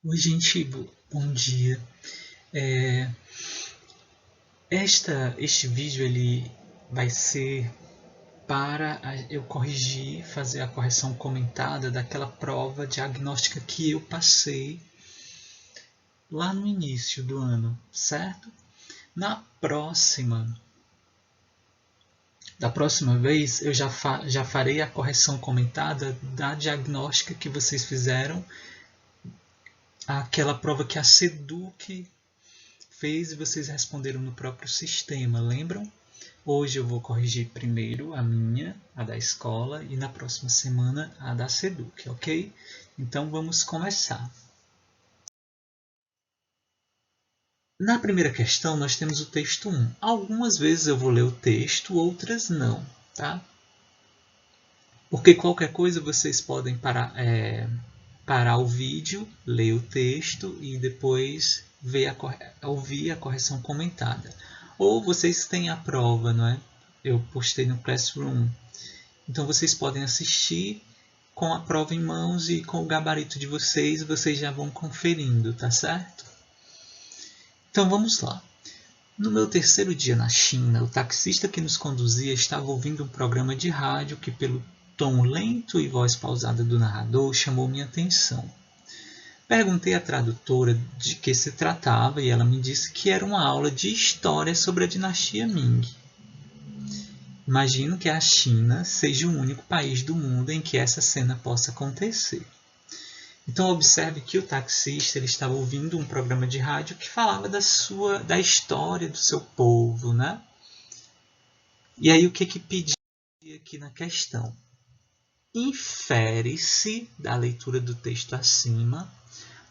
Oi, gente, bom dia. É, este vídeo ele vai ser para eu corrigir, fazer a correção comentada daquela prova diagnóstica que eu passei lá no início do ano, certo? Na próxima, da próxima vez, eu já farei a correção comentada da diagnóstica que vocês fizeram, aquela prova que a Seduc fez e vocês responderam no próprio sistema, lembram? Hoje eu vou corrigir primeiro a minha, a da escola, e na próxima semana a da Seduc, ok? Então vamos começar. Na primeira questão nós temos o texto 1. Algumas vezes eu vou ler o texto, outras não, tá? Porque qualquer coisa vocês podem parar o vídeo, ler o texto e depois ouvir a correção comentada. Ou vocês têm a prova, não é? Eu postei no Classroom. Então vocês podem assistir com a prova em mãos e com o gabarito de vocês já vão conferindo, tá certo? Então vamos lá. No meu terceiro dia na China, o taxista que nos conduzia estava ouvindo um programa de rádio que, pelo tom lento e voz pausada do narrador, chamou minha atenção. Perguntei à tradutora de que se tratava e ela me disse que era uma aula de história sobre a dinastia Ming. Imagino que a China seja o único país do mundo em que essa cena possa acontecer. Então observe que o taxista ele estava ouvindo um programa de rádio que falava da história do seu povo, né? E aí o que pedia aqui na questão? Infere-se da leitura do texto acima.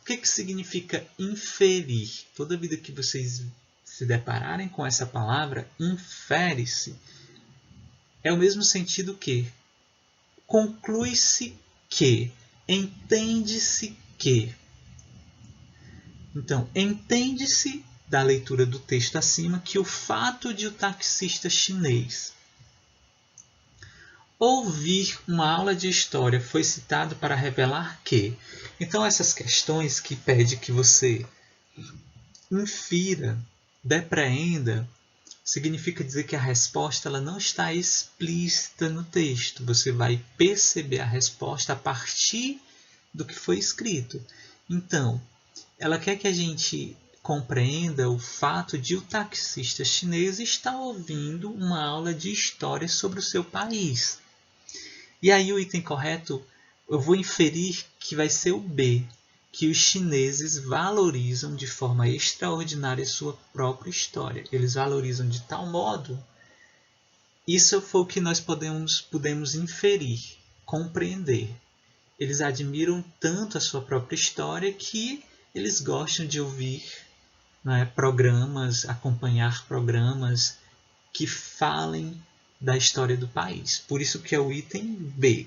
O que significa inferir? Toda vida que vocês se depararem com essa palavra, infere-se, é o mesmo sentido que conclui-se que, entende-se que. Então, entende-se da leitura do texto acima que o fato de o taxista chinês ouvir uma aula de história foi citado para revelar que. Então, essas questões que pede que você infira, depreenda, significa dizer que a resposta ela não está explícita no texto. Você vai perceber a resposta a partir do que foi escrito. Então, ela quer que a gente compreenda o fato de o taxista chinês estar ouvindo uma aula de história sobre o seu país. E aí o item correto, eu vou inferir que vai ser o B, que os chineses valorizam de forma extraordinária sua própria história. Eles valorizam de tal modo, isso foi o que nós podemos inferir, compreender. Eles admiram tanto a sua própria história que eles gostam de ouvir, né, programas, acompanhar programas que falem da história do país. Por isso que é o item B.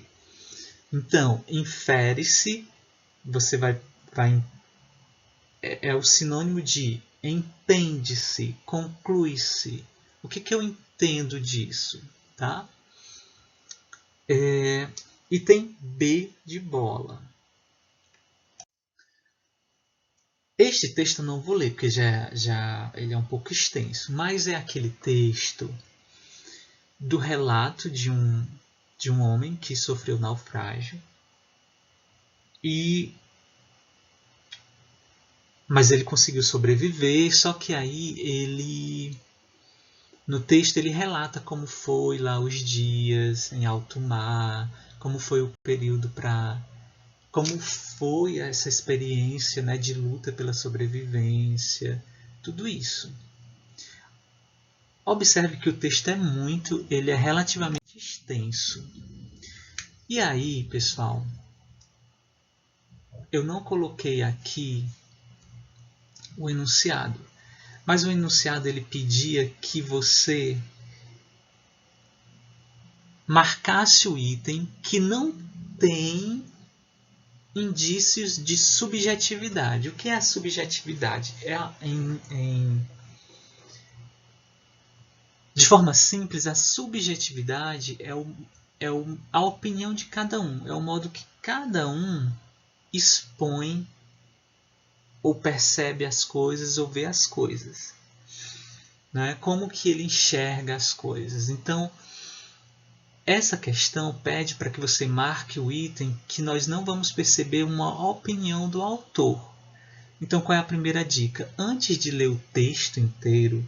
Então, infere-se, você vai é o sinônimo de entende-se, conclui-se. O que eu entendo disso? Tá? Item B de bola. Este texto eu não vou ler, porque já ele é um pouco extenso, mas é aquele texto do relato de um homem que sofreu naufrágio, mas ele conseguiu sobreviver, só que aí no texto ele relata como foi lá os dias em alto mar, como foi o período como foi essa experiência, né, de luta pela sobrevivência, tudo isso. Observe que o texto ele é relativamente extenso. E aí, pessoal, eu não coloquei aqui o enunciado, mas o enunciado ele pedia que você marcasse o item que não tem indícios de subjetividade. O que é a subjetividade? De forma simples, a subjetividade a opinião de cada um, é o modo que cada um expõe ou percebe as coisas ou vê as coisas, né? Como que ele enxerga as coisas. Então, essa questão pede para que você marque o item que nós não vamos perceber uma opinião do autor. Então, qual é a primeira dica? Antes de ler o texto inteiro,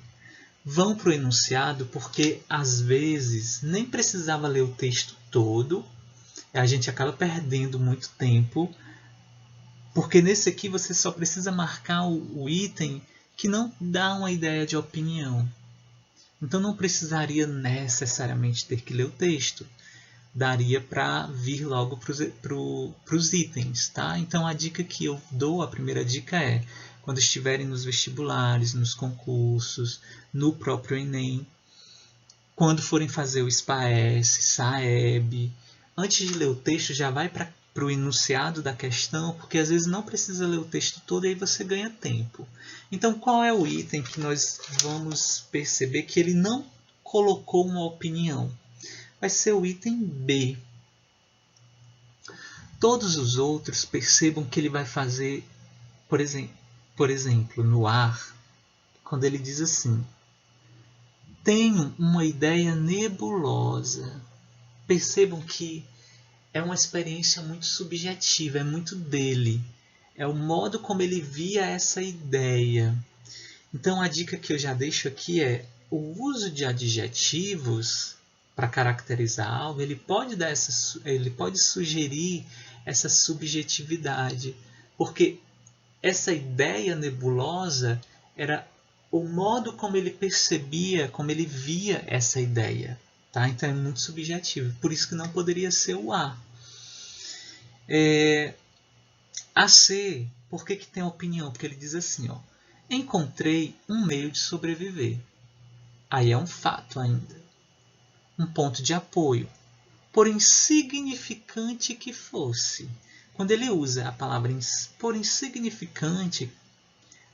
vão para o enunciado, porque às vezes nem precisava ler o texto todo, a gente acaba perdendo muito tempo, porque nesse aqui você só precisa marcar o item que não dá uma ideia de opinião. Então não precisaria necessariamente ter que ler o texto. Daria para vir logo para os itens, tá? Então a dica que eu dou, a primeira dica é, quando estiverem nos vestibulares, nos concursos, no próprio Enem, quando forem fazer o SPAES, SAEB, antes de ler o texto já vai para o enunciado da questão, porque às vezes não precisa ler o texto todo e aí você ganha tempo. Então qual é o item que nós vamos perceber que ele não colocou uma opinião? Vai ser o item B. Todos os outros percebam que ele vai fazer, por exemplo, no ar, quando ele diz assim: tenho uma ideia nebulosa. Percebam que é uma experiência muito subjetiva, é muito dele. É o modo como ele via essa ideia. Então a dica que eu já deixo aqui é: o uso de adjetivos para caracterizar algo, ele pode sugerir essa subjetividade, porque essa ideia nebulosa era o modo como ele percebia, como ele via essa ideia. Tá? Então é muito subjetivo, por isso que não poderia ser o A. A C, por que tem opinião? Porque ele diz assim, ó: encontrei um meio de sobreviver. Aí é um fato ainda. Um ponto de apoio, por insignificante que fosse. Quando ele usa a palavra por insignificante,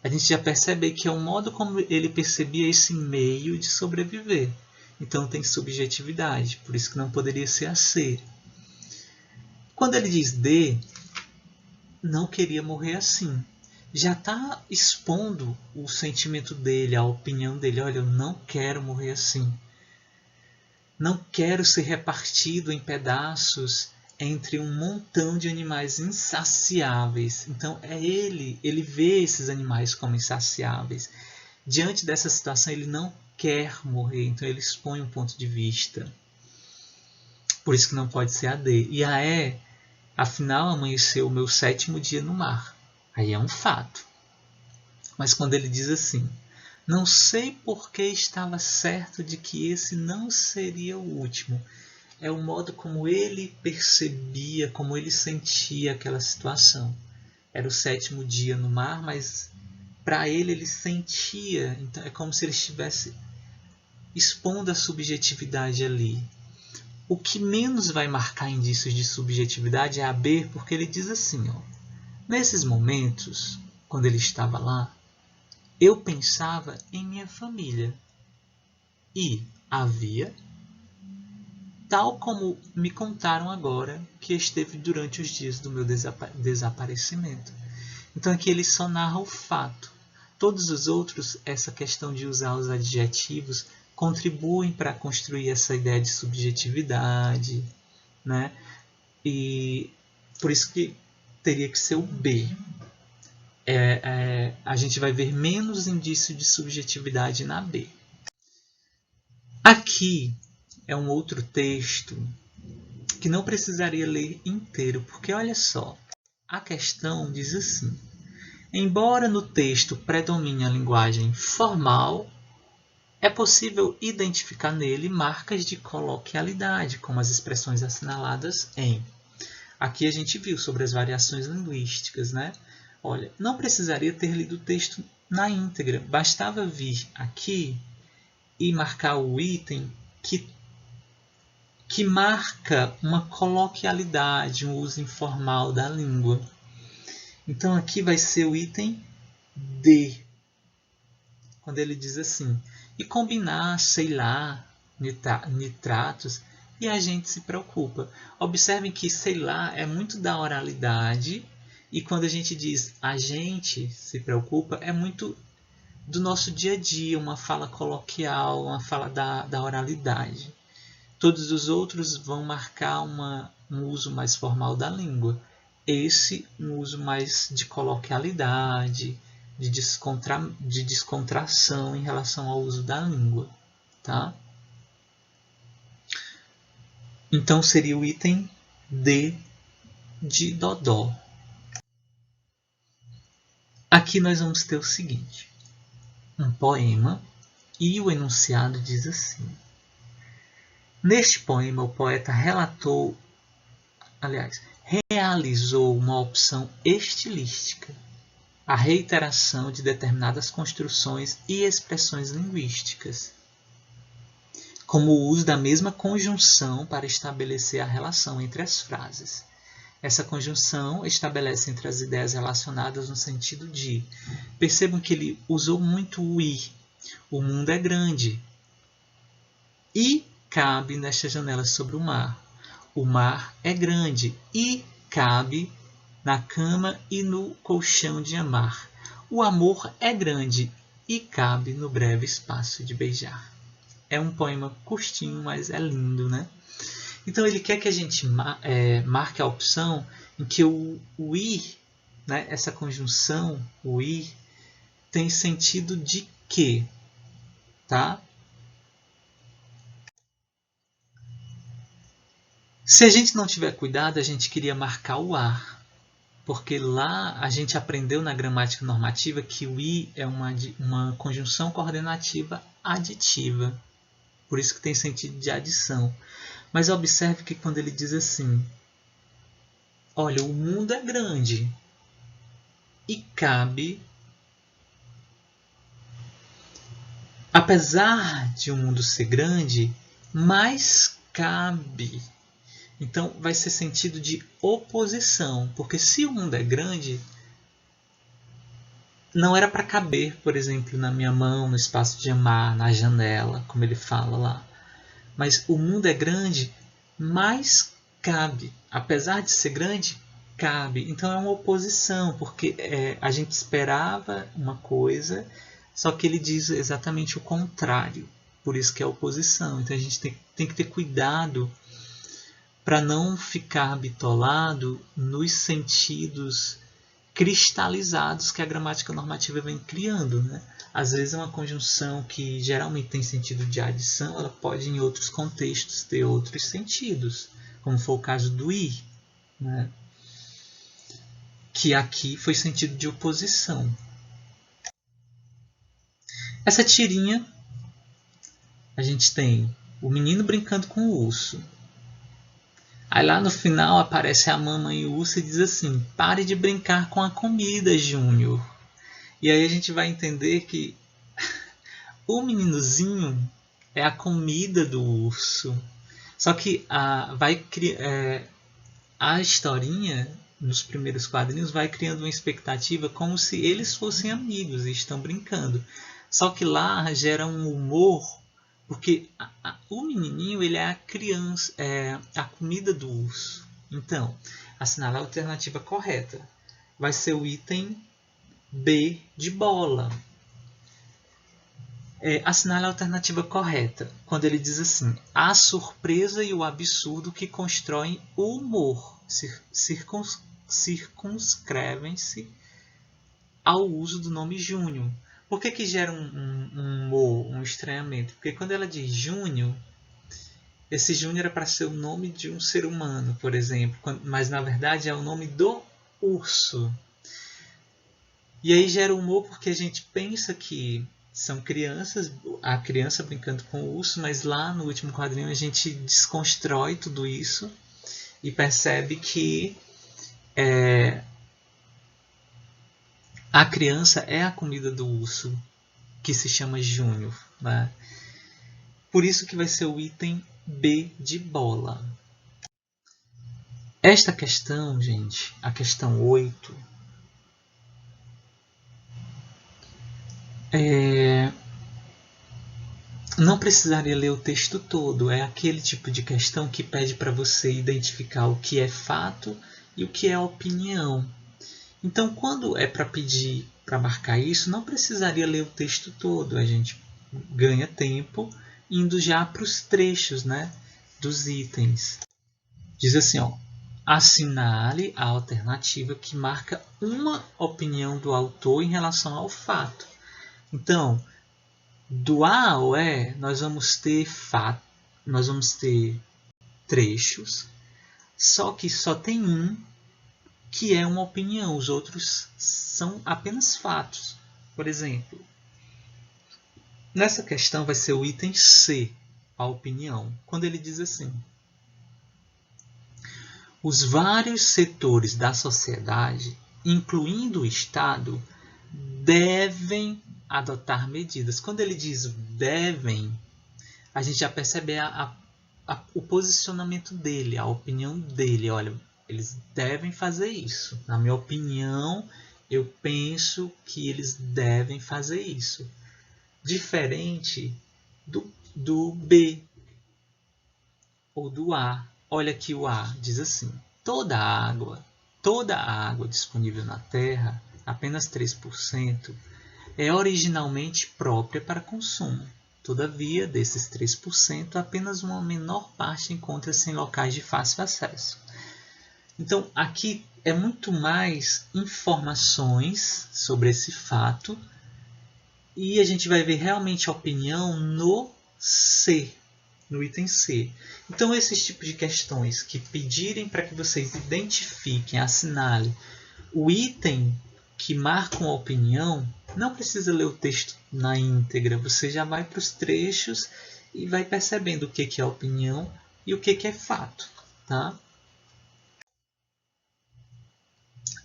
a gente já percebe que é o modo como ele percebia esse meio de sobreviver. Então tem subjetividade, por isso que não poderia ser a C. Quando ele diz D, não queria morrer assim. Já está expondo o sentimento dele, a opinião dele. Olha, eu não quero morrer assim. Não quero ser repartido em pedaços entre um montão de animais insaciáveis. Então ele vê esses animais como insaciáveis. Diante dessa situação, ele não quer morrer, então ele expõe um ponto de vista. Por isso que não pode ser a D. E a E, afinal amanheceu o meu 7º dia no mar. Aí é um fato. Mas quando ele diz assim: não sei por que estava certo de que esse não seria o último. É o modo como ele percebia, como ele sentia aquela situação. Era o 7º dia no mar, mas para ele sentia. Então é como se ele estivesse expondo a subjetividade ali. O que menos vai marcar indícios de subjetividade é a B, porque ele diz assim, ó: nesses momentos, quando ele estava lá, eu pensava em minha família e havia, tal como me contaram agora, que esteve durante os dias do meu desaparecimento. Então aqui ele só narra o fato. Todos os outros, essa questão de usar os adjetivos, contribuem para construir essa ideia de subjetividade, né? E por isso que teria que ser o B. A gente vai ver menos indício de subjetividade na B. Aqui é um outro texto que não precisaria ler inteiro, porque olha só, a questão diz assim: embora no texto predomine a linguagem formal, é possível identificar nele marcas de coloquialidade, como as expressões assinaladas em. Aqui a gente viu sobre as variações linguísticas, né? Olha, não precisaria ter lido o texto na íntegra, bastava vir aqui e marcar o item que marca uma coloquialidade, um uso informal da língua. Então aqui vai ser o item D, quando ele diz assim: e combinar, sei lá, nitratos, e a gente se preocupa. Observem que sei lá é muito da oralidade E quando a gente diz a gente se preocupa, é muito do nosso dia a dia, uma fala coloquial, uma fala da oralidade. Todos os outros vão marcar um uso mais formal da língua. Esse, um uso mais de coloquialidade, de descontração em relação ao uso da língua. Tá? Então seria o item D de Dodó. Aqui nós vamos ter o seguinte: um poema, e o enunciado diz assim: neste poema o poeta realizou uma opção estilística, a reiteração de determinadas construções e expressões linguísticas, como o uso da mesma conjunção para estabelecer a relação entre as frases. Essa conjunção estabelece entre as ideias relacionadas no sentido de... Percebam que ele usou muito o i. O mundo é grande. E cabe nesta janela sobre o mar. O mar é grande e cabe na cama e no colchão de amar. O amor é grande e cabe no breve espaço de beijar. É um poema curtinho, mas é lindo, né? Então ele quer que a gente marque a opção em que o ir, né, essa conjunção, o ir, tem sentido de quê? Tá? Se a gente não tiver cuidado, a gente queria marcar o ar, porque lá a gente aprendeu na gramática normativa que o i é uma conjunção coordenativa aditiva, por isso que tem sentido de adição. Mas observe que quando ele diz assim, olha, o mundo é grande e cabe, apesar de o mundo ser grande, mais cabe. Então vai ser sentido de oposição, porque se o mundo é grande, não era para caber, por exemplo, na minha mão, no espaço de amar, na janela, como ele fala lá. Mas o mundo é grande, mas cabe. Apesar de ser grande, cabe. Então é uma oposição, porque a gente esperava uma coisa, só que ele diz exatamente o contrário. Por isso que é oposição. Então a gente tem que ter cuidado para não ficar bitolado nos sentidos cristalizados que a gramática normativa vem criando, né? Às vezes uma conjunção que geralmente tem sentido de adição, ela pode em outros contextos ter outros sentidos, como foi o caso do ir, né? Que aqui foi sentido de oposição. Essa tirinha, a gente tem o menino brincando com o urso. Aí lá no final aparece a mamãe urso e diz assim, pare de brincar com a comida, Júnior. E aí a gente vai entender que o meninozinho é a comida do urso. Só que a historinha, nos primeiros quadrinhos, vai criando uma expectativa como se eles fossem amigos e estão brincando. Só que lá gera um humor, porque o menininho ele é a criança, é a comida do urso. Então, assinalar a alternativa correta. Vai ser o item B de bola. Assinale a alternativa correta, quando ele diz assim, a surpresa e o absurdo que constroem o humor circunscrevem-se ao uso do nome Júnior. Por que gera um humor, um estranhamento? Porque quando ela diz Júnior, esse Júnior é para ser o nome de um ser humano, por exemplo, mas na verdade é o nome do urso. E aí gera humor porque a gente pensa que são crianças, a criança brincando com o urso, mas lá no último quadrinho a gente desconstrói tudo isso e percebe que a criança é a comida do urso, que se chama Júnior, né? Por isso que vai ser o item B de bola. Esta questão, gente, a questão 8, não precisaria ler o texto todo. É aquele tipo de questão que pede para você identificar o que é fato e o que é opinião. Então, quando é para pedir para marcar isso, não precisaria ler o texto todo. A gente ganha tempo indo já para os trechos, né, dos itens. Diz assim, ó, assinale a alternativa que marca uma opinião do autor em relação ao fato. Então, do A ao E, nós vamos ter trechos, só que só tem um que é uma opinião, os outros são apenas fatos. Por exemplo, nessa questão vai ser o item C, a opinião, quando ele diz assim: os vários setores da sociedade, incluindo o Estado, devem adotar medidas. Quando ele diz devem, a gente já percebe o posicionamento dele, a opinião dele. Olha, eles devem fazer isso. Na minha opinião, eu penso que eles devem fazer isso. Diferente do B ou do A. Olha aqui o A, diz assim: toda a água disponível na Terra, apenas 3%, é originalmente própria para consumo. Todavia, desses 3%, apenas uma menor parte encontra-se em locais de fácil acesso. Então, aqui é muito mais informações sobre esse fato e a gente vai ver realmente a opinião no C, no item C. Então, esses tipos de questões que pedirem para que vocês identifiquem, assinalem o item que marcam a opinião, não precisa ler o texto na íntegra, você já vai para os trechos e vai percebendo o que é opinião e o que é fato. Tá?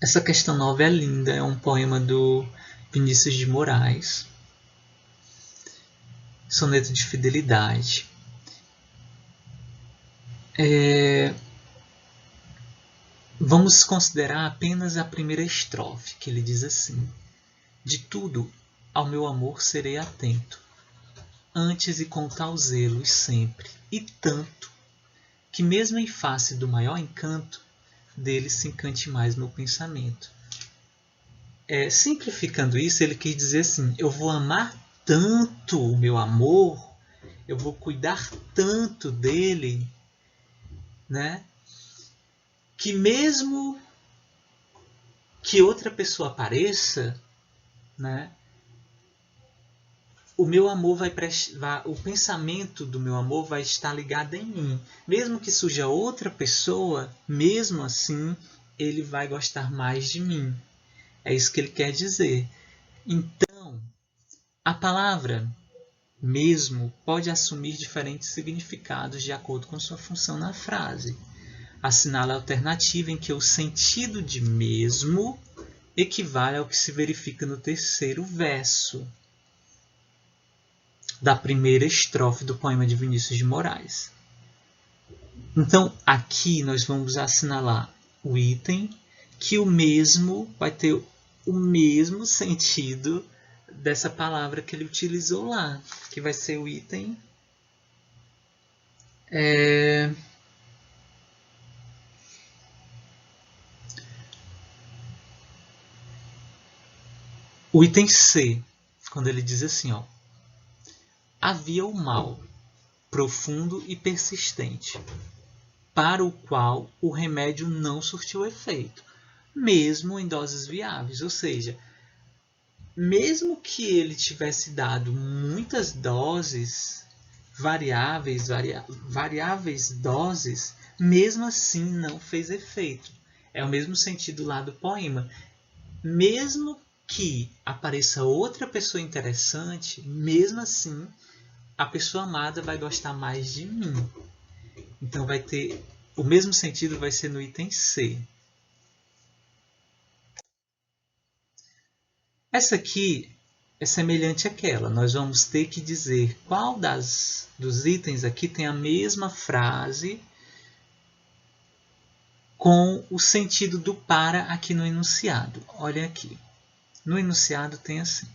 Essa questão 9 é linda, é um poema do Vinícius de Moraes, soneto de fidelidade. Vamos considerar apenas a primeira estrofe, que ele diz assim: de tudo ao meu amor serei atento, antes e com tal zelo e sempre, e tanto, que mesmo em face do maior encanto, dele se encante mais meu pensamento. Simplificando isso, ele quis dizer assim: eu vou amar tanto o meu amor, eu vou cuidar tanto dele, né? Que mesmo que outra pessoa apareça, né? O meu amor o pensamento do meu amor vai estar ligado em mim. Mesmo que surja outra pessoa, mesmo assim, ele vai gostar mais de mim. É isso que ele quer dizer. Então, a palavra mesmo pode assumir diferentes significados de acordo com sua função na frase. Assinala a alternativa em que o sentido de mesmo equivale ao que se verifica no terceiro verso da primeira estrofe do poema de Vinícius de Moraes. Então, aqui nós vamos assinalar o item que o mesmo vai ter o mesmo sentido dessa palavra que ele utilizou lá, que vai ser o item o item C, quando ele diz assim, ó: havia o mal, profundo e persistente, para o qual o remédio não surtiu efeito, mesmo em doses viáveis. Ou seja, mesmo que ele tivesse dado muitas doses, variáveis doses, mesmo assim não fez efeito. É o mesmo sentido lá do poema. Mesmo que apareça outra pessoa interessante, mesmo assim, a pessoa amada vai gostar mais de mim. Então vai ter o mesmo sentido, vai ser no item C. Essa aqui é semelhante àquela. Nós vamos ter que dizer qual dos itens aqui tem a mesma frase com o sentido do para aqui no enunciado. Olha aqui. No enunciado tem assim: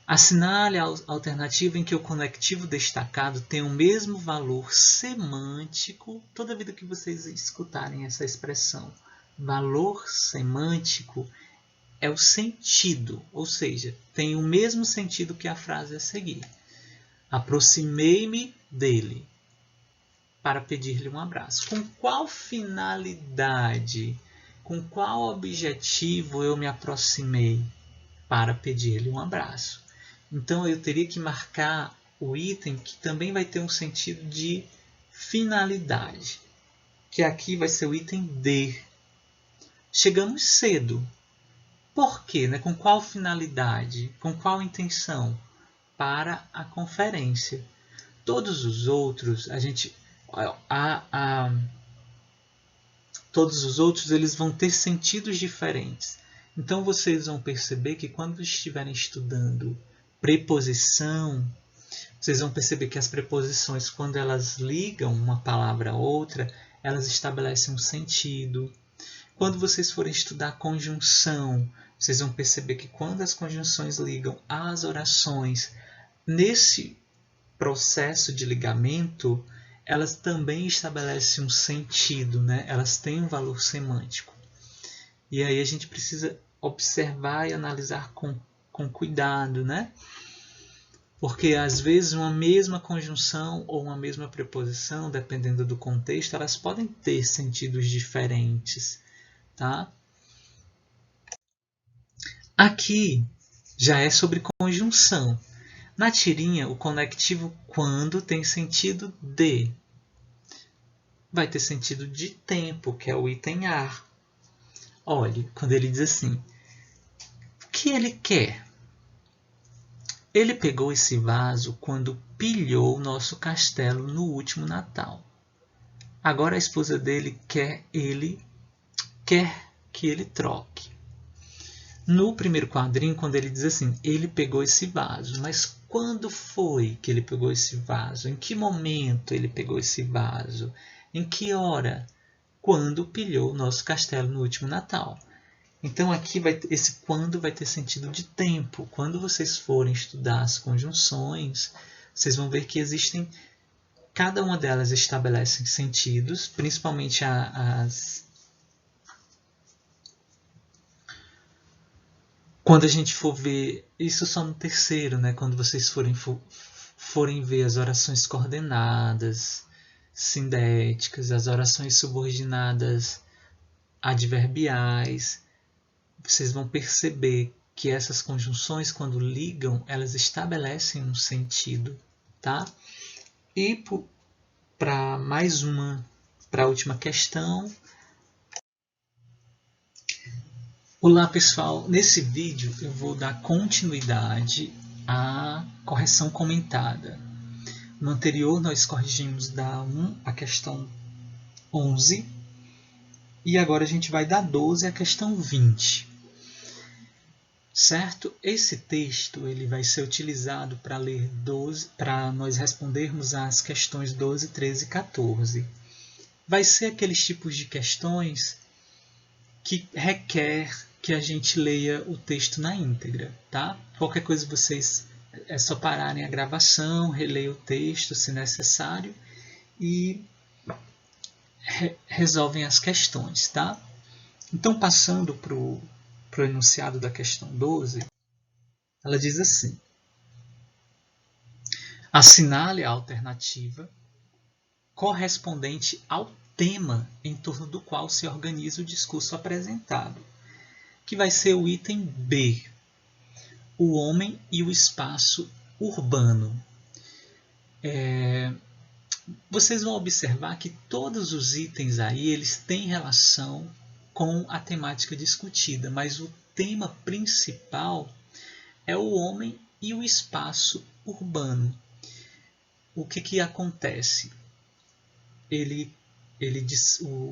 assinale a alternativa em que o conectivo destacado tem o mesmo valor semântico. Toda vida que vocês escutarem essa expressão, Valor semântico é o sentido, ou seja, tem o mesmo sentido que a frase a seguir. Aproximei-me dele para pedir-lhe um abraço. Com qual finalidade, com qual objetivo eu me aproximei para pedir-lhe um abraço? Então eu teria que marcar o item que também vai ter um sentido de finalidade, que aqui vai ser o item D. Chegamos cedo. Por quê? Né? Com qual finalidade? Com qual intenção? Para a conferência. Todos os outros, todos os outros eles vão ter sentidos diferentes. Então vocês vão perceber que quando estiverem estudando preposição, vocês vão perceber que as preposições, quando elas ligam uma palavra a outra, elas estabelecem um sentido. Quando vocês forem estudar conjunção, vocês vão perceber que quando as conjunções ligam às orações, nesse processo de ligamento, elas também estabelecem um sentido, né? Elas têm um valor semântico. E aí a gente precisa observar e analisar com cuidado, né? Porque às vezes uma mesma conjunção ou uma mesma preposição, dependendo do contexto, elas podem ter sentidos diferentes, tá? Aqui já é sobre conjunção. Na tirinha, o conectivo quando tem sentido de. Vai ter sentido de tempo, que é o item A. Olhe, quando ele diz assim, o que ele quer? Ele pegou esse vaso quando pilhou nosso castelo no último Natal. Agora a esposa dele quer que ele troque. No primeiro quadrinho, quando ele diz assim, ele pegou esse vaso, mas quando foi que ele pegou esse vaso? Em que momento ele pegou esse vaso? Em que hora? Quando pilhou nosso castelo no último Natal. Então aqui esse quando vai ter sentido de tempo. Quando vocês forem estudar as conjunções, vocês vão ver que existem, cada uma delas estabelece sentidos, principalmente quando a gente for ver, isso só no terceiro, né? Quando vocês forem ver as orações coordenadas, sindéticas, as orações subordinadas adverbiais, vocês vão perceber que essas conjunções, quando ligam, elas estabelecem um sentido, tá? E para a última questão. Olá pessoal, nesse vídeo eu vou dar continuidade à correção comentada. No anterior nós corrigimos da 1 a questão 11 e agora a gente vai da 12 à questão 20. Certo? Esse texto ele vai ser utilizado para ler 12, para nós respondermos às questões 12, 13 e 14. Vai ser aqueles tipos de questões que requer que a gente leia o texto na íntegra, tá? Qualquer coisa vocês é só pararem a gravação, reler o texto se necessário e resolvem as questões, tá? Então, passando para o enunciado da questão 12, ela diz assim: assinale a alternativa correspondente ao tema em torno do qual se organiza o discurso apresentado, que vai ser o item B, o homem e o espaço urbano. Vocês vão observar que todos os itens aí eles têm relação com a temática discutida, mas o tema principal é o homem e o espaço urbano. O que acontece?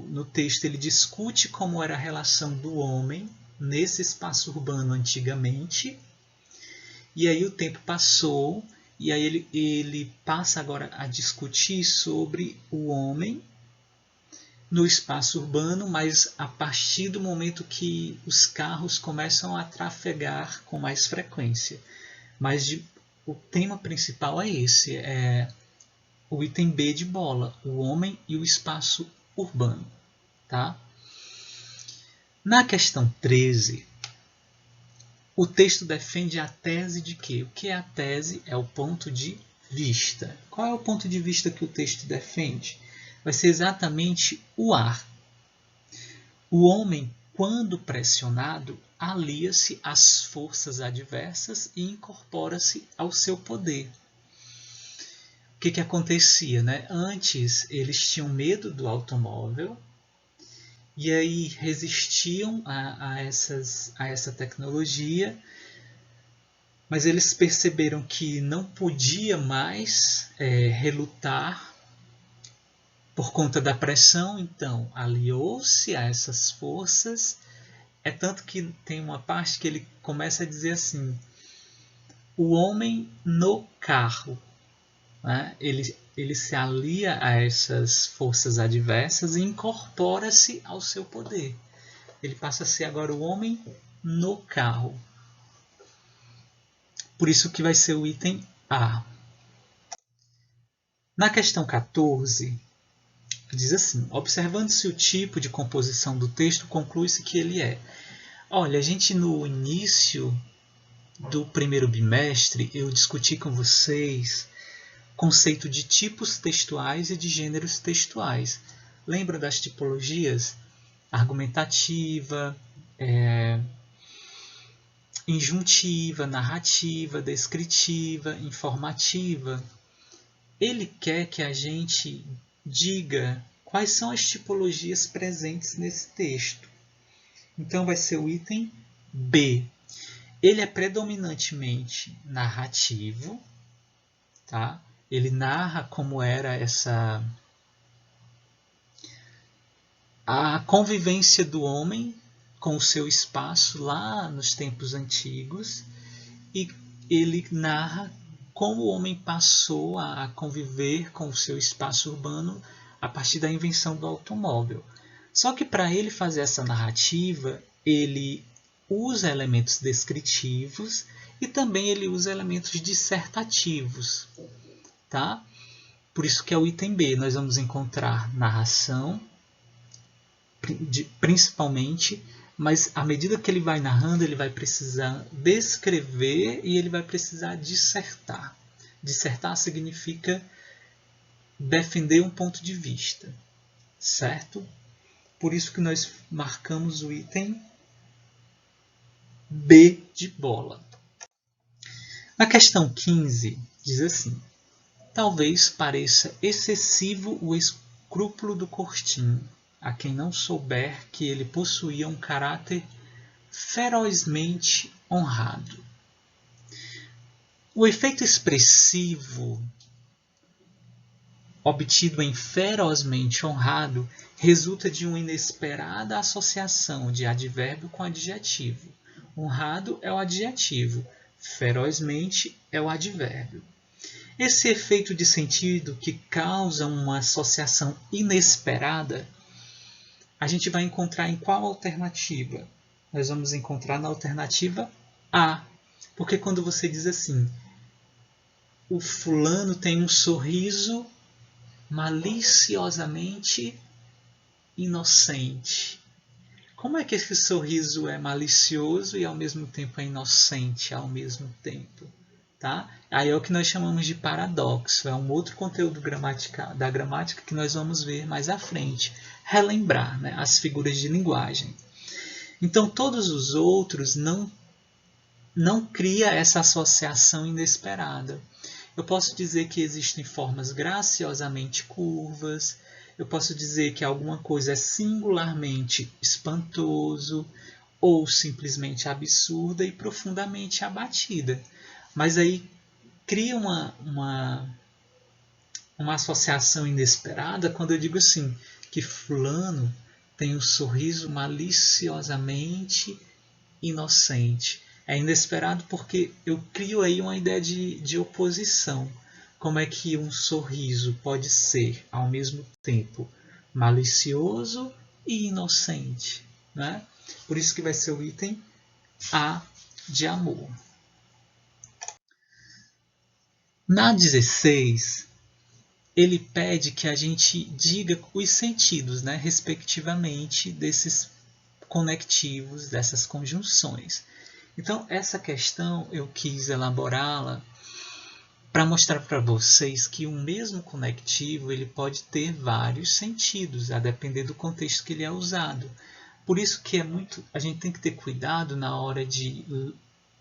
No texto ele discute como era a relação do homem nesse espaço urbano antigamente, e aí o tempo passou, e aí ele passa agora a discutir sobre o homem no espaço urbano, mas a partir do momento que os carros começam a trafegar com mais frequência. Mas o tema principal é esse, é o item B de bola, o homem e o espaço urbano. Tá? Na questão 13, o texto defende a tese de quê? O que é a tese? É o ponto de vista. Qual é o ponto de vista que o texto defende? Vai ser exatamente o ar. O homem, quando pressionado, alia-se às forças adversas e incorpora-se ao seu poder. O que acontecia, né? Antes, eles tinham medo do automóvel e aí resistiam a essa tecnologia, mas eles perceberam que não podia mais relutar por conta da pressão, então aliou-se a essas forças. É tanto que tem uma parte que ele começa a dizer assim: o homem no carro. Né? Ele se alia a essas forças adversas e incorpora-se ao seu poder. Ele passa a ser agora o homem no carro. Por isso que vai ser o item A. Na questão 14, diz assim: observando-se o tipo de composição do texto, conclui-se que ele é. Olha, a gente no início do primeiro bimestre, eu discuti com vocês conceito de tipos textuais e de gêneros textuais. Lembra das tipologias? Argumentativa, injuntiva, narrativa, descritiva, informativa. Ele quer que a gente diga quais são as tipologias presentes nesse texto. Então vai ser o item B. Ele é predominantemente narrativo, tá? Ele narra como era a convivência do homem com o seu espaço lá nos tempos antigos, e ele narra como o homem passou a conviver com o seu espaço urbano a partir da invenção do automóvel. Só que para ele fazer essa narrativa, ele usa elementos descritivos e também ele usa elementos dissertativos. Tá? Por isso que é o item B. Nós vamos encontrar narração, principalmente, mas à medida que ele vai narrando, ele vai precisar descrever e ele vai precisar dissertar. Dissertar significa defender um ponto de vista, certo? Por isso que nós marcamos o item B de bola. Na questão 15, diz assim: talvez pareça excessivo o escrúpulo do Courtin, a quem não souber que ele possuía um caráter ferozmente honrado. O efeito expressivo obtido em ferozmente honrado resulta de uma inesperada associação de advérbio com adjetivo. Honrado é o adjetivo, ferozmente é o advérbio. Esse efeito de sentido que causa uma associação inesperada, a gente vai encontrar em qual alternativa? Nós vamos encontrar na alternativa A. Porque quando você diz assim, o fulano tem um sorriso maliciosamente inocente. Como é que esse sorriso é malicioso e ao mesmo tempo é inocente ao mesmo tempo? Tá? Aí é o que nós chamamos de paradoxo. É um outro conteúdo da gramática que nós vamos ver mais à frente. Relembrar, né, as figuras de linguagem. Então, todos os outros não cria essa associação inesperada. Eu posso dizer que existem formas graciosamente curvas. Eu posso dizer que alguma coisa é singularmente espantoso ou simplesmente absurda e profundamente abatida. Mas aí cria uma associação inesperada quando eu digo assim, que fulano tem um sorriso maliciosamente inocente. É inesperado porque eu crio aí uma ideia de oposição. Como é que um sorriso pode ser, ao mesmo tempo, malicioso e inocente? Né? Por isso que vai ser o item A de amor. Na 16, ele pede que a gente diga os sentidos, né, respectivamente, desses conectivos dessas conjunções. Então, essa questão eu quis elaborá-la para mostrar para vocês que o mesmo conectivo ele pode ter vários sentidos, a depender do contexto que ele é usado. Por isso que a gente tem que ter cuidado na hora de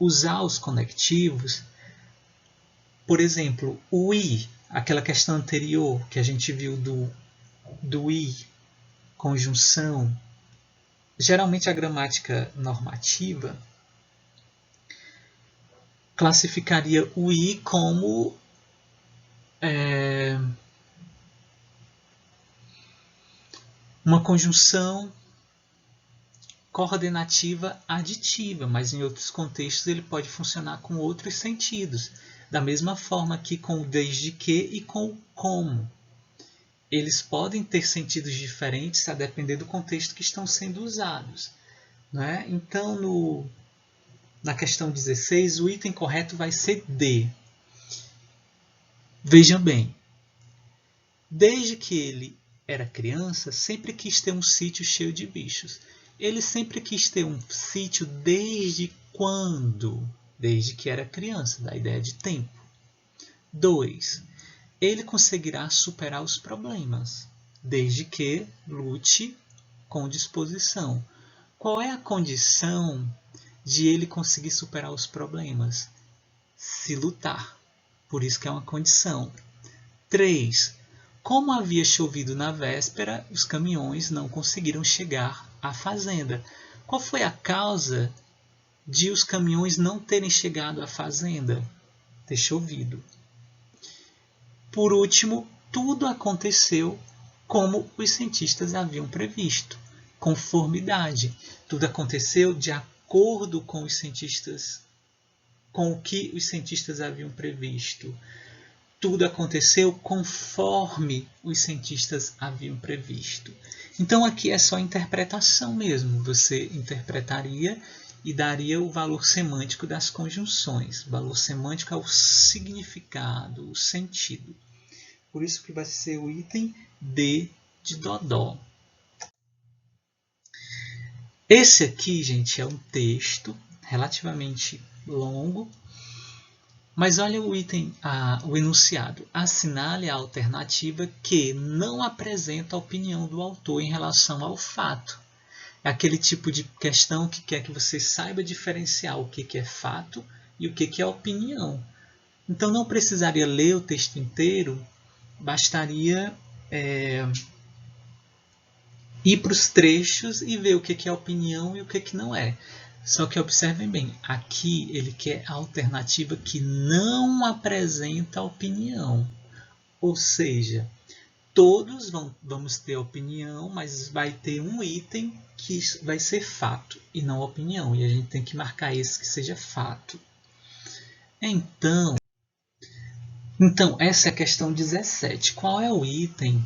usar os conectivos. Por exemplo, o i, aquela questão anterior que a gente viu do i, conjunção. Geralmente a gramática normativa classificaria o i como uma conjunção coordenativa aditiva, mas em outros contextos ele pode funcionar com outros sentidos. Da mesma forma que com o desde que e com o como. Eles podem ter sentidos diferentes a depender do contexto que estão sendo usados. Né? Então, na questão 16, o item correto vai ser D. Vejam bem, desde que ele era criança, sempre quis ter um sítio cheio de bichos. Ele sempre quis ter um sítio desde quando? Desde que era criança, da ideia de tempo. 2. Ele conseguirá superar os problemas, desde que lute com disposição. Qual é a condição de ele conseguir superar os problemas? Se lutar. Por isso que é uma condição. 3. Como havia chovido na véspera, os caminhões não conseguiram chegar à fazenda. Qual foi a causa de os caminhões não terem chegado à fazenda? Ter chovido. Por último, tudo aconteceu como os cientistas haviam previsto. Conformidade. Tudo aconteceu de acordo com os cientistas, com o que os cientistas haviam previsto. Tudo aconteceu conforme os cientistas haviam previsto. Então aqui é só interpretação mesmo. Você interpretaria e daria o valor semântico das conjunções. O valor semântico é o significado, o sentido. Por isso que vai ser o item D de Dodó. Esse aqui, gente, é um texto relativamente longo, mas olha o item, o enunciado. Assinale a alternativa que não apresenta a opinião do autor em relação ao fato. É aquele tipo de questão que quer que você saiba diferenciar o que é fato e o que é opinião. Então não precisaria ler o texto inteiro, bastaria ir para os trechos e ver o que é opinião e o que não é. Só que observem bem, aqui ele quer a alternativa que não apresenta opinião. Ou seja, todos vamos ter opinião, mas vai ter um item que vai ser fato e não opinião. E a gente tem que marcar esse que seja fato. Então essa é a questão 17. Qual é o item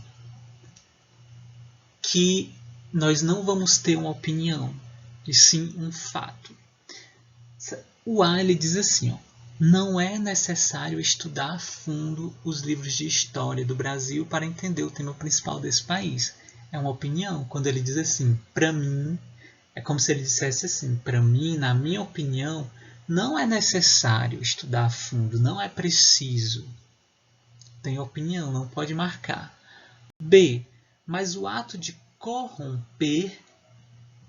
que nós não vamos ter uma opinião, e sim um fato? O A ele diz assim, ó, não é necessário estudar a fundo os livros de história do Brasil para entender o tema principal desse país. É uma opinião. Quando ele diz assim, para mim, é como se ele dissesse assim, para mim, na minha opinião, não é necessário estudar a fundo, não é preciso. Tem opinião, não pode marcar. B, mas o ato de corromper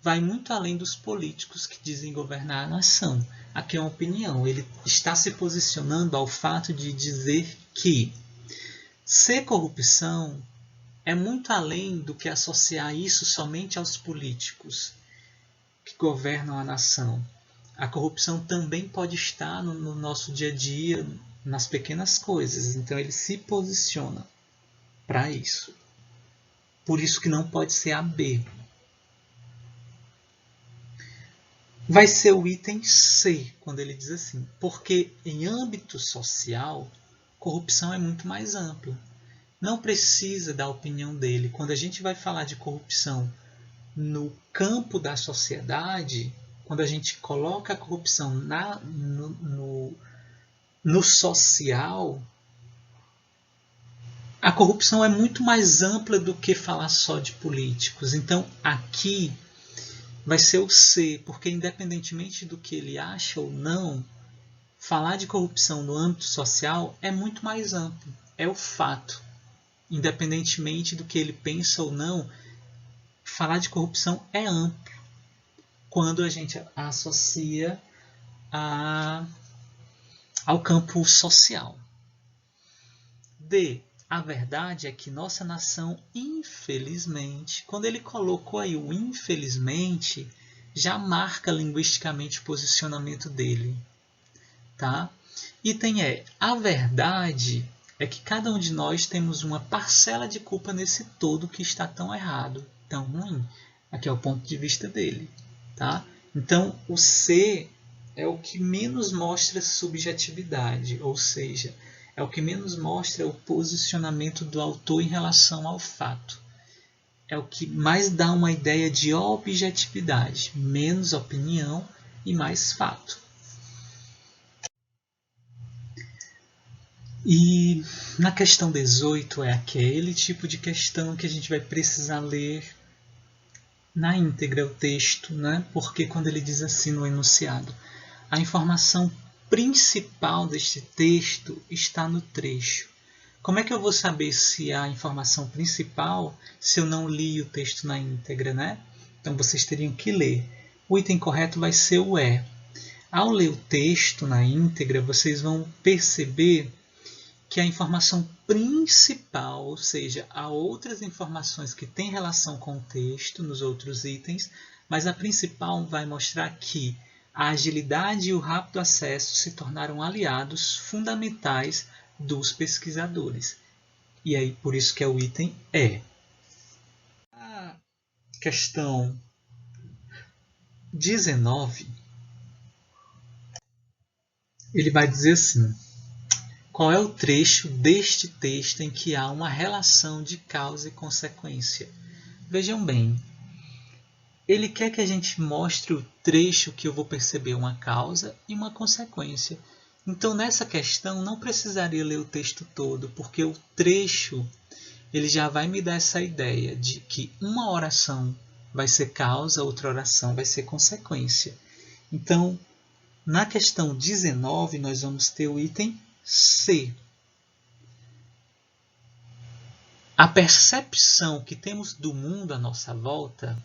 vai muito além dos políticos que dizem governar a nação. Aqui é uma opinião. Ele está se posicionando ao fato de dizer que ser corrupção é muito além do que associar isso somente aos políticos que governam a nação. A corrupção também pode estar no nosso dia a dia, nas pequenas coisas. Então ele se posiciona para isso. Por isso que não pode ser a B. Vai ser o item C, quando ele diz assim, porque em âmbito social, corrupção é muito mais ampla. Não precisa da opinião dele. Quando a gente vai falar de corrupção no campo da sociedade, quando a gente coloca a corrupção no social, a corrupção é muito mais ampla do que falar só de políticos. Então, aqui vai ser o C, porque independentemente do que ele acha ou não, falar de corrupção no âmbito social é muito mais amplo, é o fato. Independentemente do que ele pensa ou não, falar de corrupção é amplo quando a gente associa ao campo social. D. A verdade é que nossa nação, infelizmente, quando ele colocou aí o infelizmente, já marca linguisticamente o posicionamento dele. Tá? Item E. A verdade é que cada um de nós temos uma parcela de culpa nesse todo que está tão errado, tão ruim. Aqui é o ponto de vista dele. Tá? Então, o C é o que menos mostra subjetividade, ou seja, é o que menos mostra o posicionamento do autor em relação ao fato. É o que mais dá uma ideia de objetividade, menos opinião e mais fato. E na questão 18 é aquele tipo de questão que a gente vai precisar ler na íntegra o texto, né? Porque quando ele diz assim no enunciado, a informação principal deste texto está no trecho. Como é que eu vou saber se a informação principal se eu não li o texto na íntegra, né? Então vocês teriam que ler. O item correto vai ser o E. Ao ler o texto na íntegra, vocês vão perceber que a informação principal, ou seja, há outras informações que têm relação com o texto nos outros itens, mas a principal vai mostrar que a agilidade e o rápido acesso se tornaram aliados fundamentais dos pesquisadores. E aí, por isso que é o item E. A questão 19, ele vai dizer assim: qual é o trecho deste texto em que há uma relação de causa e consequência? Vejam bem, ele quer que a gente mostre o trecho que eu vou perceber uma causa e uma consequência. Então, nessa questão, não precisaria ler o texto todo, porque o trecho ele já vai me dar essa ideia de que uma oração vai ser causa, outra oração vai ser consequência. Então, na questão 19, nós vamos ter o item C. A percepção que temos do mundo à nossa volta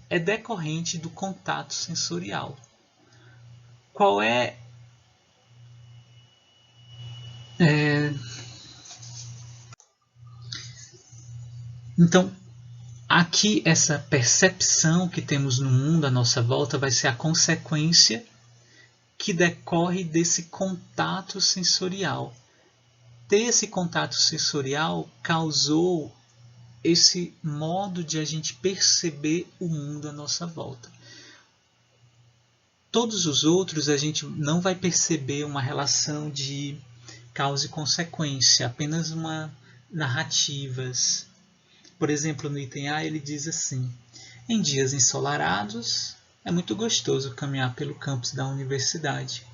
é decorrente do contato sensorial. Qual é Então, aqui essa percepção que temos no mundo à nossa volta vai ser a consequência que decorre desse contato sensorial. Ter esse contato sensorial causou esse modo de a gente perceber o mundo à nossa volta. Todos os outros a gente não vai perceber uma relação de causa e consequência, apenas narrativas. Por exemplo, no item A ele diz assim: em dias ensolarados é muito gostoso caminhar pelo campus da universidade.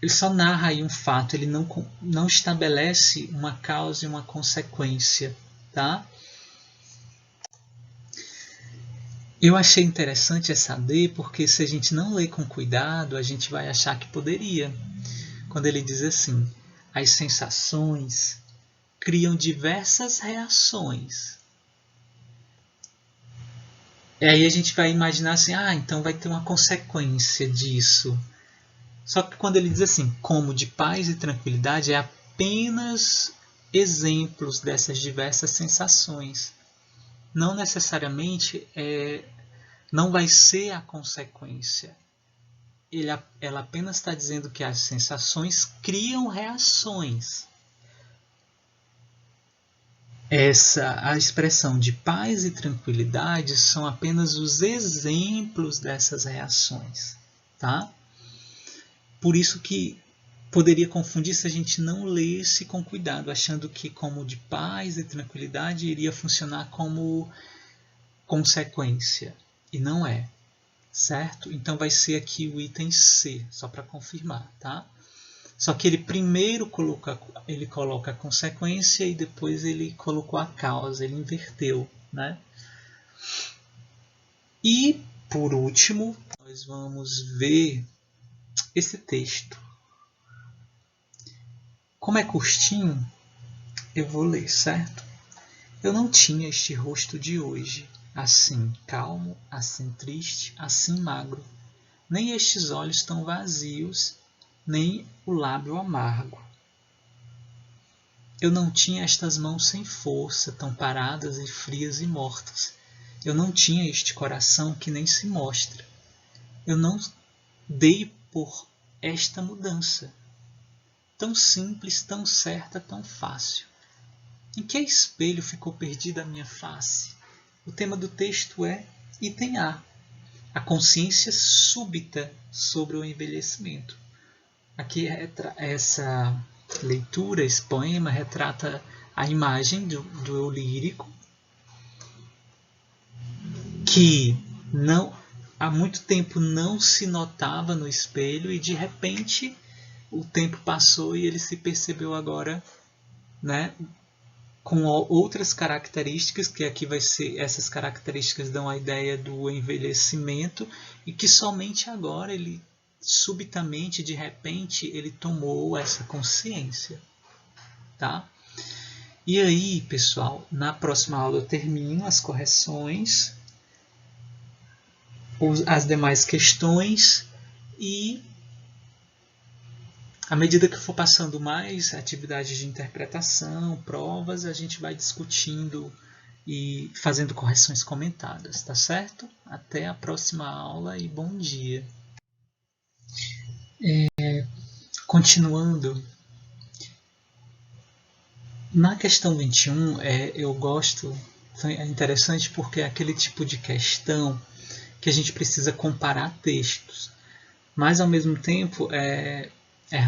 Ele só narra aí um fato, ele não estabelece uma causa e uma consequência, tá? Eu achei interessante essa D, porque se a gente não ler com cuidado, a gente vai achar que poderia. Quando ele diz assim: as sensações criam diversas reações. E aí a gente vai imaginar assim, então vai ter uma consequência disso. Só que quando ele diz assim, como de paz e tranquilidade, é apenas exemplos dessas diversas sensações. Não necessariamente não vai ser a consequência. Ela apenas está dizendo que as sensações criam reações. A expressão de paz e tranquilidade são apenas os exemplos dessas reações, tá? Por isso que poderia confundir se a gente não lesse com cuidado, achando que como de paz e tranquilidade iria funcionar como consequência, e não é, certo? Então vai ser aqui o item C, só para confirmar, tá? Só que ele primeiro coloca a consequência e depois ele colocou a causa, ele inverteu, né? E, por último, nós vamos ver esse texto. Como é curtinho, eu vou ler, certo? Eu não tinha este rosto de hoje, assim calmo, assim triste, assim magro, nem estes olhos tão vazios, nem o lábio amargo. Eu não tinha estas mãos sem força, tão paradas e frias e mortas. Eu não tinha este coração que nem se mostra. Eu não dei por esta mudança, tão simples, tão certa, tão fácil. Em que espelho ficou perdida a minha face? O tema do texto é item A, a consciência súbita sobre o envelhecimento. Aqui essa leitura, esse poema, retrata a imagem do eu lírico, que não há muito tempo não se notava no espelho e de repente o tempo passou e ele se percebeu agora, né, com outras características, que aqui vai ser, essas características dão a ideia do envelhecimento, e que somente agora ele, subitamente, de repente, ele tomou essa consciência, tá? E aí, pessoal, na próxima aula eu termino as correções, as demais questões, e à medida que for passando mais atividades de interpretação, provas, a gente vai discutindo e fazendo correções comentadas, tá certo? Até a próxima aula e bom dia. Continuando, na questão 21, eu gosto, é interessante porque é aquele tipo de questão que a gente precisa comparar textos, mas ao mesmo tempo é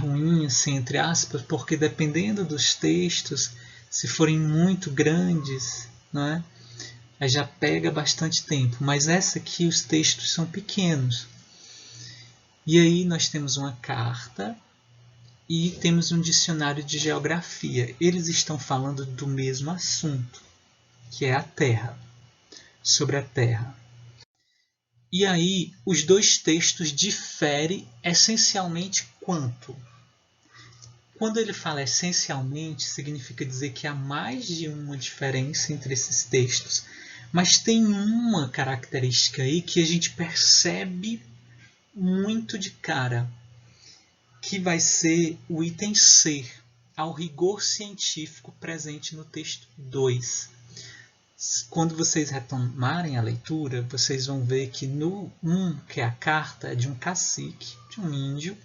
ruim, assim, entre aspas, porque dependendo dos textos, se forem muito grandes, né, aí já pega bastante tempo. Mas essa aqui, os textos são pequenos. E aí nós temos uma carta e temos um dicionário de geografia. Eles estão falando do mesmo assunto, que é a Terra, sobre a Terra. E aí os dois textos diferem essencialmente quanto? Quando ele fala essencialmente, significa dizer que há mais de uma diferença entre esses textos, mas tem uma característica aí que a gente percebe muito de cara, que vai ser o item C, ao rigor científico presente no texto 2. Quando vocês retomarem a leitura, vocês vão ver que no 1, que é a carta, é de um cacique, de um índio,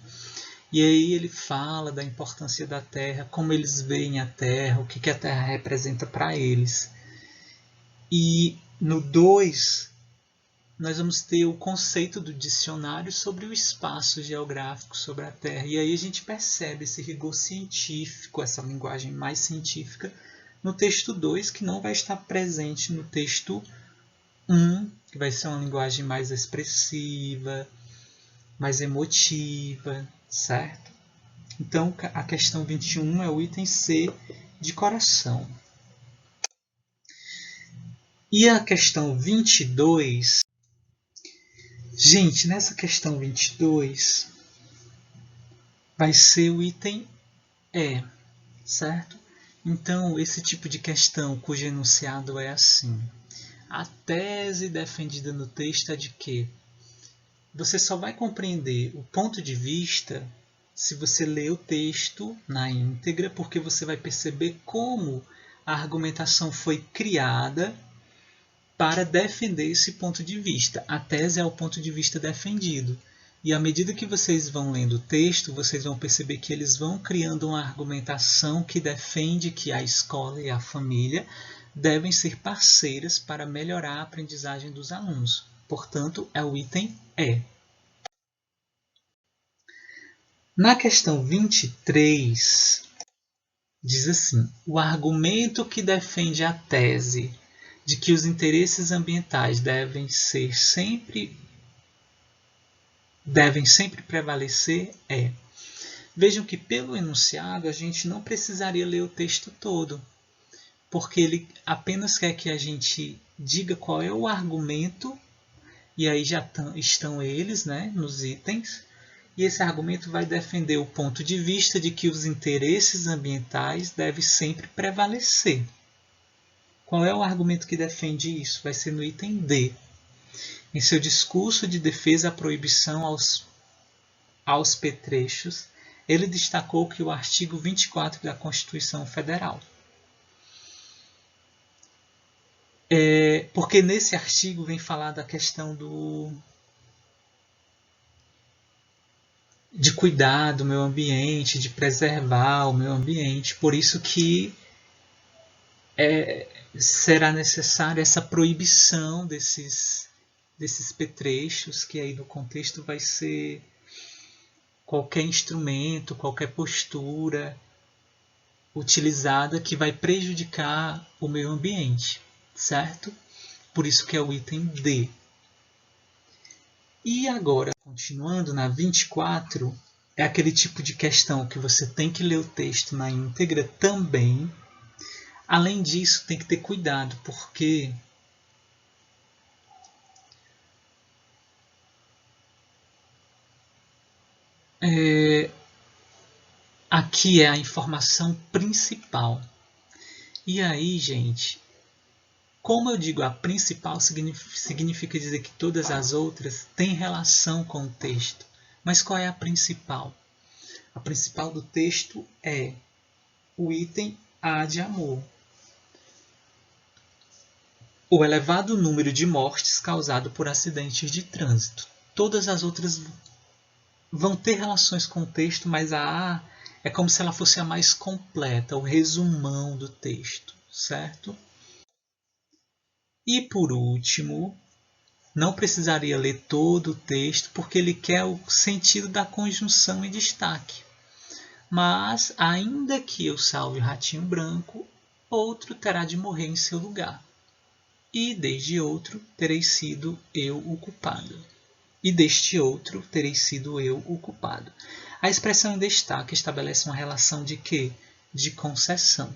e aí ele fala da importância da Terra, como eles veem a Terra, o que a Terra representa para eles. E no 2, nós vamos ter o conceito do dicionário sobre o espaço geográfico, sobre a Terra. E aí a gente percebe esse rigor científico, essa linguagem mais científica, no texto 2, que não vai estar presente no texto 1, que vai ser uma linguagem mais expressiva, mais emotiva, certo? Então, a questão 21 é o item C de coração. E a questão 22... Gente, nessa questão 22 vai ser o item E, certo? Então, esse tipo de questão cujo enunciado é assim. A tese defendida no texto é de que você só vai compreender o ponto de vista se você ler o texto na íntegra, porque você vai perceber como a argumentação foi criada para defender esse ponto de vista. A tese é o ponto de vista defendido. E à medida que vocês vão lendo o texto, vocês vão perceber que eles vão criando uma argumentação que defende que a escola e a família devem ser parceiras para melhorar a aprendizagem dos alunos. Portanto, é o item E. Na questão 23, diz assim: o argumento que defende a tese de que os interesses ambientais devem sempre prevalecer é. Vejam que pelo enunciado a gente não precisaria ler o texto todo, porque ele apenas quer que a gente diga qual é o argumento E aí já estão eles, né, nos itens. E esse argumento vai defender o ponto de vista de que os interesses ambientais devem sempre prevalecer. Qual é o argumento que defende isso? Vai ser no item D. Em seu discurso de defesa à proibição aos petrechos, ele destacou que o artigo 24 da Constituição Federal. Porque nesse artigo vem falar da questão de cuidar do meio ambiente, de preservar o meio ambiente. Por isso que será necessária essa proibição desses petrechos, que aí no contexto vai ser qualquer instrumento, qualquer postura utilizada que vai prejudicar o meio ambiente, certo? Por isso que é o item D. E agora, continuando na 24, é aquele tipo de questão que você tem que ler o texto na íntegra também. Além disso, tem que ter cuidado, porque aqui é a informação principal. E aí, gente, como eu digo a principal, significa dizer que todas as outras têm relação com o texto. Mas qual é a principal? A principal do texto é o item A de amor. O elevado número de mortes causado por acidentes de trânsito. Todas as outras vão ter relações com o texto, mas a A é como se ela fosse a mais completa, o resumão do texto, certo? E por último, não precisaria ler todo o texto, porque ele quer o sentido da conjunção em destaque. Mas, ainda que eu salve o ratinho branco, outro terá de morrer em seu lugar. E desde outro terei sido eu o culpado. E deste outro terei sido eu o culpado. A expressão em destaque estabelece uma relação de quê? De concessão.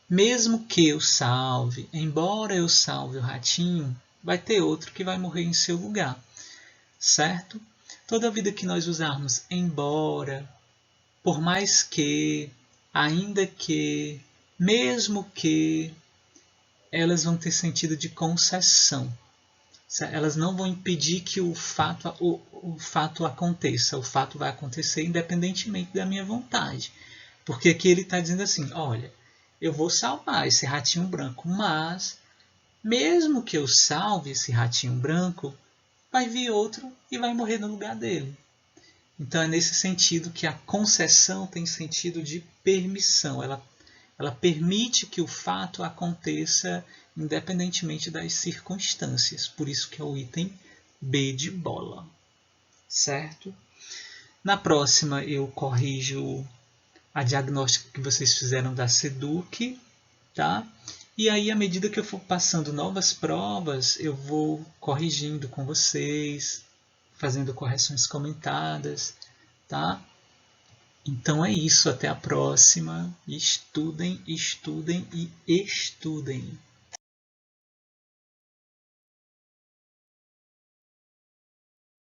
Mesmo que eu salve, embora eu salve o ratinho, vai ter outro que vai morrer em seu lugar, certo? Toda vida que nós usarmos embora, por mais que, ainda que, mesmo que, elas vão ter sentido de concessão. Elas não vão impedir que o fato aconteça. O fato vai acontecer independentemente da minha vontade. Porque aqui ele está dizendo assim, olha, eu vou salvar esse ratinho branco, mas mesmo que eu salve esse ratinho branco, vai vir outro e vai morrer no lugar dele. Então é nesse sentido que a concessão tem sentido de permissão. Ela permite que o fato aconteça independentemente das circunstâncias. Por isso que é o item B de bola. Certo? Na próxima eu corrijo a diagnóstica que vocês fizeram da SEDUC, tá? E aí, à medida que eu for passando novas provas, eu vou corrigindo com vocês, fazendo correções comentadas, tá? Então é isso, até a próxima. Estudem, estudem e estudem.